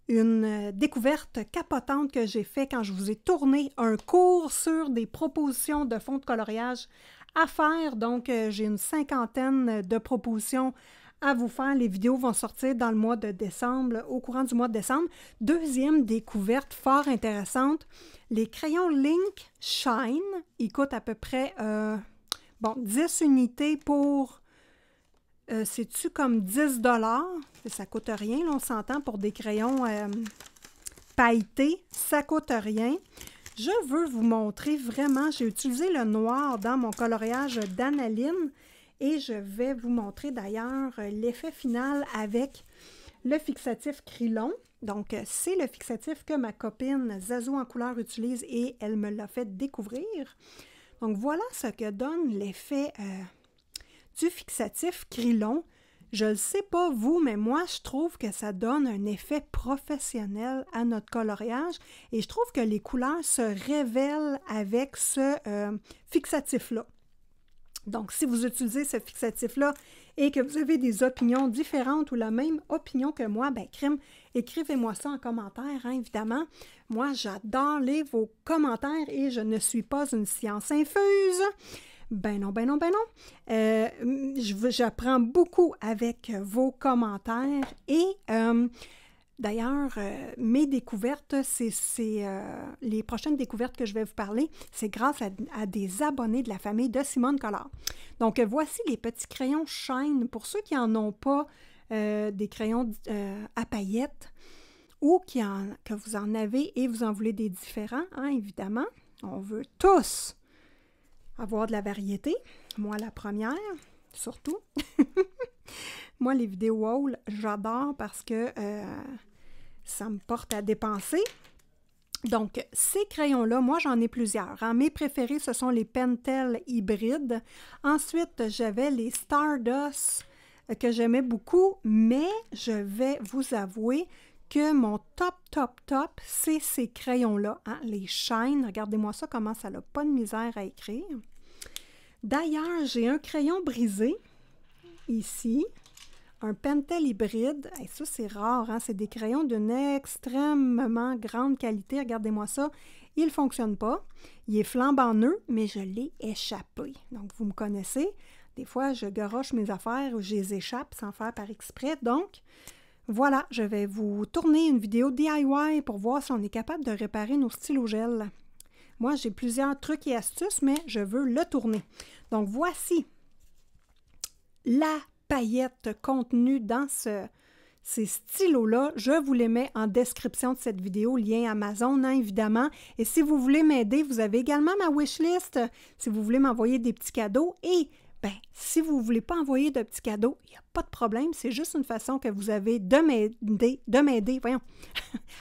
une découverte capotante que j'ai fait quand je vous ai tourné un cours sur des propositions de fonds de coloriage à faire. Donc, j'ai une 50aine de propositions à vous faire. Les vidéos vont sortir dans le mois de décembre, au courant du mois de décembre. Deuxième découverte fort intéressante, les crayons Link Shine. Ils coûtent à peu près 10 unités pour... c'est-tu comme 10 $? Ça coûte rien, là, on s'entend, pour des crayons pailletés. Ça coûte rien. Je veux vous montrer vraiment, j'ai utilisé le noir dans mon coloriage d'Analine et je vais vous montrer d'ailleurs l'effet final avec le fixatif Krylon. Donc, c'est le fixatif que ma copine Zazou en couleur utilise et elle me l'a fait découvrir. Donc, voilà ce que donne l'effet du fixatif Krylon. Je ne le sais pas vous, mais moi, je trouve que ça donne un effet professionnel à notre coloriage et je trouve que les couleurs se révèlent avec ce fixatif-là. Donc, si vous utilisez ce fixatif-là et que vous avez des opinions différentes ou la même opinion que moi, ben crime, écrivez-moi ça en commentaire, hein, évidemment. Moi, j'adore lire vos commentaires et je ne suis pas une science infuse. Ben non. J'apprends beaucoup avec vos commentaires et d'ailleurs, mes découvertes, les prochaines découvertes que je vais vous parler, c'est grâce à des abonnés de la famille de Simone Collard. Donc, voici les petits crayons Shine. Pour ceux qui n'en ont pas, des crayons à paillettes ou que vous en avez et vous en voulez des différents, hein, évidemment. On veut tous avoir de la variété. Moi, la première, surtout. Moi, les vidéos haul, j'adore parce que ça me porte à dépenser. Donc, ces crayons-là, moi, j'en ai plusieurs. Hein. Mes préférés, ce sont les Pentel hybrides. Ensuite, j'avais les Stardust que j'aimais beaucoup, mais je vais vous avouer que mon top, c'est ces crayons-là, hein, les Shine. Regardez-moi ça, comment ça n'a pas de misère à écrire. D'ailleurs, j'ai un crayon brisé, ici, un Pentel hybride. Et ça, c'est rare, hein? C'est des crayons d'une extrêmement grande qualité. Regardez-moi ça, il ne fonctionne pas. Il est flambant neuf, mais je l'ai échappé. Donc, vous me connaissez. Des fois, je garoche mes affaires ou je les échappe sans faire par exprès. Donc, voilà, je vais vous tourner une vidéo DIY pour voir si on est capable de réparer nos stylos gel. Moi, j'ai plusieurs trucs et astuces, mais je veux le tourner. Donc, voici la paillette contenue dans ces stylos-là. Je vous les mets en description de cette vidéo, lien Amazon, hein, évidemment. Et si vous voulez m'aider, vous avez également ma wishlist, si vous voulez m'envoyer des petits cadeaux. Et bien, si vous ne voulez pas envoyer de petits cadeaux, il n'y a pas de problème. C'est juste une façon que vous avez de m'aider, voyons,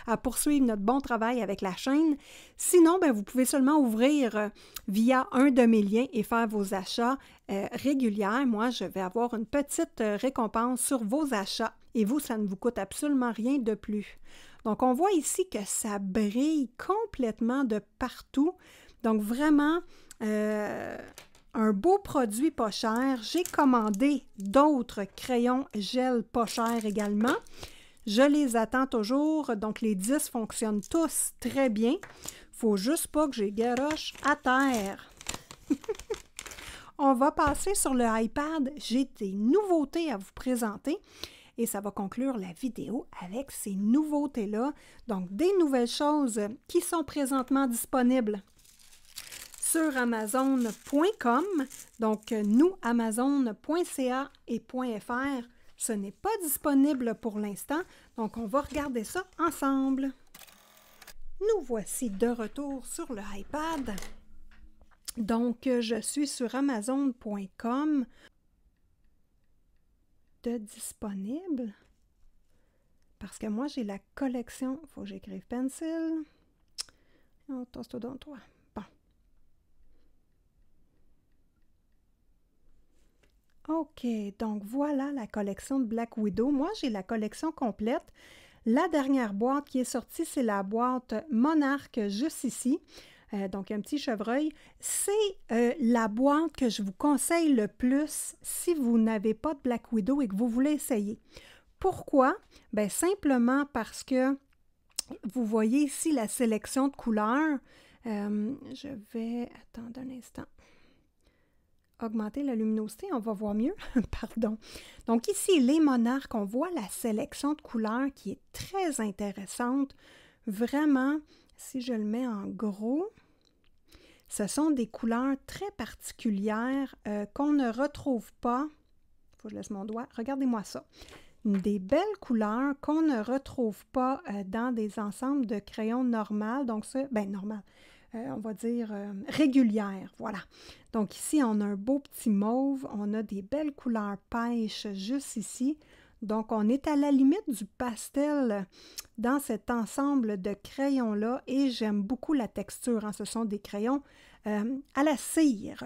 à poursuivre notre bon travail avec la chaîne. Sinon, bien, vous pouvez seulement ouvrir via un de mes liens et faire vos achats réguliers. Moi, je vais avoir une petite récompense sur vos achats. Et vous, ça ne vous coûte absolument rien de plus. Donc, on voit ici que ça brille complètement de partout. Donc, vraiment... un beau produit pas cher. J'ai commandé d'autres crayons gel pas chers également. Je les attends toujours. Donc, les 10 fonctionnent tous très bien. Il ne faut juste pas que j'ai garoche à terre. On va passer sur le iPad. J'ai des nouveautés à vous présenter. Et ça va conclure la vidéo avec ces nouveautés-là. Donc, des nouvelles choses qui sont présentement disponibles sur Amazon.com, donc nous, Amazon.ca et .fr, ce n'est pas disponible pour l'instant, donc on va regarder ça ensemble. Nous voici de retour sur le iPad. Donc, je suis sur Amazon.com. de disponible. Parce que moi, j'ai la collection. Il faut que j'écrive pencil. Oh, tosse-toi donc, toi. Bon. OK, donc voilà la collection de Black Widow. Moi, j'ai la collection complète. La dernière boîte qui est sortie, c'est la boîte Monarch, juste ici. Donc, un petit chevreuil. C'est la boîte que je vous conseille le plus si vous n'avez pas de Black Widow et que vous voulez essayer. Pourquoi? Bien, simplement parce que vous voyez ici la sélection de couleurs. Je vais... Attends un instant. Augmenter la luminosité, on va voir mieux. Pardon. Donc ici, les monarques, on voit la sélection de couleurs qui est très intéressante. Vraiment, si je le mets en gros, ce sont des couleurs très particulières qu'on ne retrouve pas. Il faut que je laisse mon doigt. Regardez-moi ça. Des belles couleurs qu'on ne retrouve pas dans des ensembles de crayons normaux. Donc ça, bien normal. On va dire régulière, voilà. Donc ici, on a un beau petit mauve, on a des belles couleurs pêche juste ici. Donc, on est à la limite du pastel dans cet ensemble de crayons-là et j'aime beaucoup la texture. Hein. Ce sont des crayons à la cire.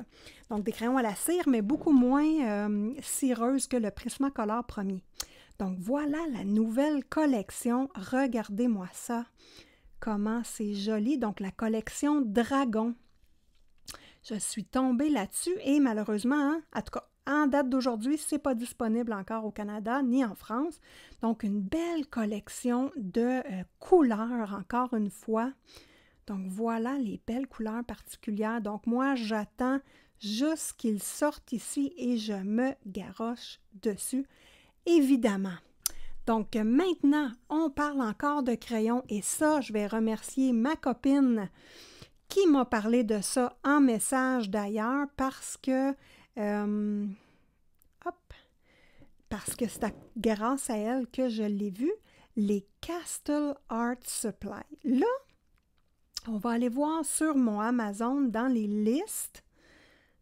Donc, des crayons à la cire, mais beaucoup moins cireuses que le Prismacolor premier. Donc, voilà la nouvelle collection. Regardez-moi ça. Comment c'est joli. Donc, la collection Dragon. Je suis tombée là-dessus et malheureusement, hein, en tout cas, en date d'aujourd'hui, ce n'est pas disponible encore au Canada ni en France. Donc, une belle collection de couleurs, encore une fois. Donc, voilà les belles couleurs particulières. Donc, moi, j'attends juste qu'ils sortent ici et je me garroche dessus, évidemment. Donc, maintenant, on parle encore de crayons et ça, je vais remercier ma copine qui m'a parlé de ça en message d'ailleurs parce que, parce que c'est grâce à elle que je l'ai vu, les Castle Art Supply. Là, on va aller voir sur mon Amazon dans les listes.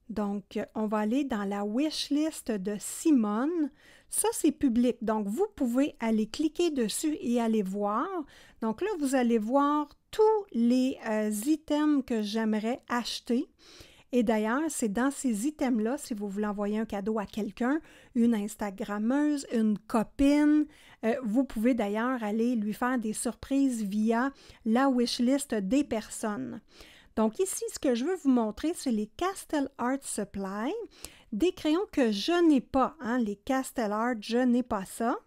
Donc, on va aller dans la wishlist de Simone. Ça, c'est public. Donc, vous pouvez aller cliquer dessus et aller voir. Donc là, vous allez voir tous les items que j'aimerais acheter. Et d'ailleurs, c'est dans ces items-là, si vous voulez envoyer un cadeau à quelqu'un, une Instagrammeuse, une copine, vous pouvez d'ailleurs aller lui faire des surprises via la wishlist des personnes. Donc ici, ce que je veux vous montrer, c'est les Castle Art Supply, des crayons que je n'ai pas. Hein, les Castle Art, je n'ai pas ça.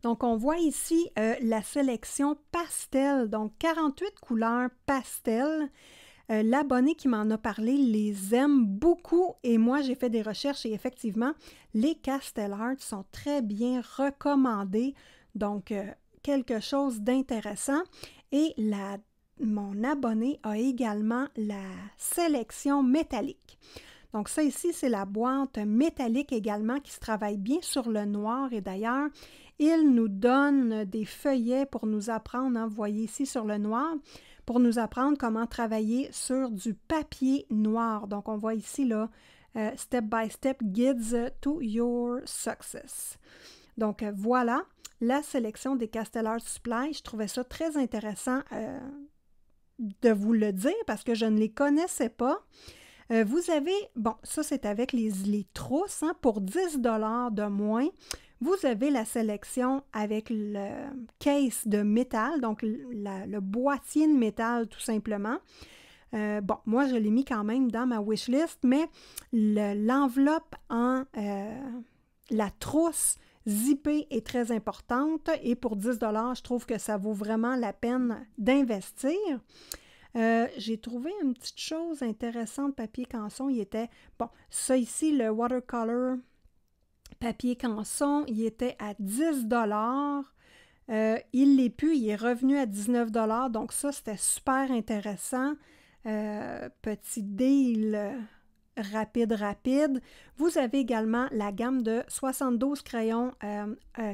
Donc, on voit ici la sélection pastel, donc 48 couleurs pastel. L'abonné qui m'en a parlé les aime beaucoup et moi, j'ai fait des recherches et effectivement, les Castle Art sont très bien recommandés. Donc, quelque chose d'intéressant. Et mon abonné a également la sélection métallique. Donc ça ici, c'est la boîte métallique également qui se travaille bien sur le noir et d'ailleurs, il nous donne des feuillets pour nous apprendre, hein, vous voyez ici sur le noir, pour nous apprendre comment travailler sur du papier noir. Donc on voit ici là, Step by Step Guides to Your Success. Donc voilà la sélection des Castle Art Supply. Je trouvais ça très intéressant de vous le dire parce que je ne les connaissais pas. Vous avez, bon, ça c'est avec les trousses, hein, pour 10 $ de moins. Vous avez la sélection avec le case de métal, donc le boîtier de métal tout simplement. Bon, moi je l'ai mis quand même dans ma wishlist, mais l'enveloppe en la trousse zippée est très importante et pour 10 $, je trouve que ça vaut vraiment la peine d'investir. J'ai trouvé une petite chose intéressante, papier canson, il était, bon, ça ici, le watercolor papier canson, il était à 10 $. Il l'est plus, il est revenu à 19 $, donc ça, c'était super intéressant. Petit deal rapide. Vous avez également la gamme de 72 crayons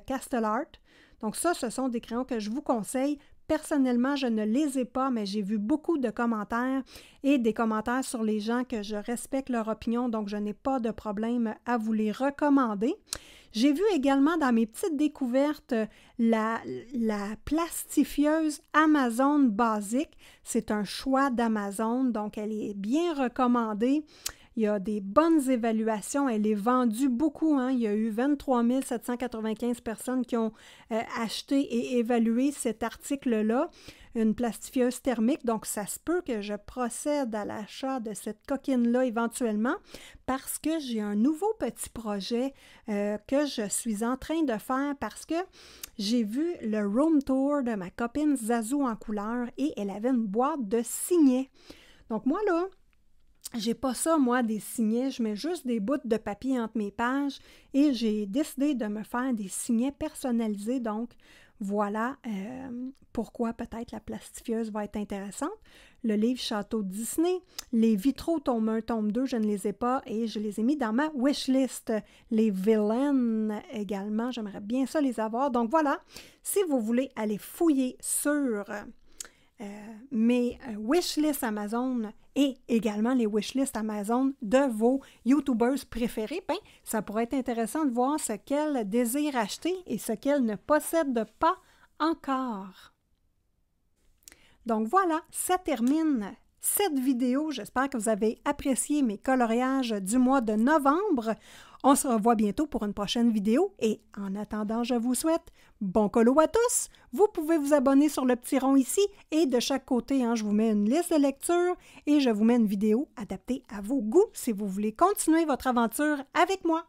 Castle Art. Donc ça, ce sont des crayons que je vous conseille. Personnellement, je ne les ai pas, mais j'ai vu beaucoup de commentaires et des commentaires sur les gens que je respecte leur opinion, donc je n'ai pas de problème à vous les recommander. J'ai vu également dans mes petites découvertes la plastifieuse Amazon Basic. C'est un choix d'Amazon, donc elle est bien recommandée. Il y a des bonnes évaluations. Elle est vendue beaucoup. Hein? Il y a eu 23 795 personnes qui ont acheté et évalué cet article-là, une plastifieuse thermique. Donc, ça se peut que je procède à l'achat de cette coquine-là éventuellement parce que j'ai un nouveau petit projet que je suis en train de faire parce que j'ai vu le room tour de ma copine Zazou en couleur et elle avait une boîte de signets. Donc, moi, là, j'ai pas ça, moi, des signets. Je mets juste des bouts de papier entre mes pages et j'ai décidé de me faire des signets personnalisés. Donc, voilà pourquoi peut-être la plastifieuse va être intéressante. Le livre Château Disney, les vitraux tome 1, tome 2, je ne les ai pas et je les ai mis dans ma wishlist. Les vilaines également, j'aimerais bien ça les avoir. Donc voilà, si vous voulez aller fouiller sur mes wishlists Amazon et également les wishlists Amazon de vos YouTubers préférés, bien, ça pourrait être intéressant de voir ce qu'elles désirent acheter et ce qu'elles ne possèdent pas encore. Donc voilà, ça termine cette vidéo. J'espère que vous avez apprécié mes coloriages du mois de novembre. On se revoit bientôt pour une prochaine vidéo et en attendant, je vous souhaite bon colo à tous. Vous pouvez vous abonner sur le petit rond ici et de chaque côté, je vous mets une liste de lecture et je vous mets une vidéo adaptée à vos goûts si vous voulez continuer votre aventure avec moi.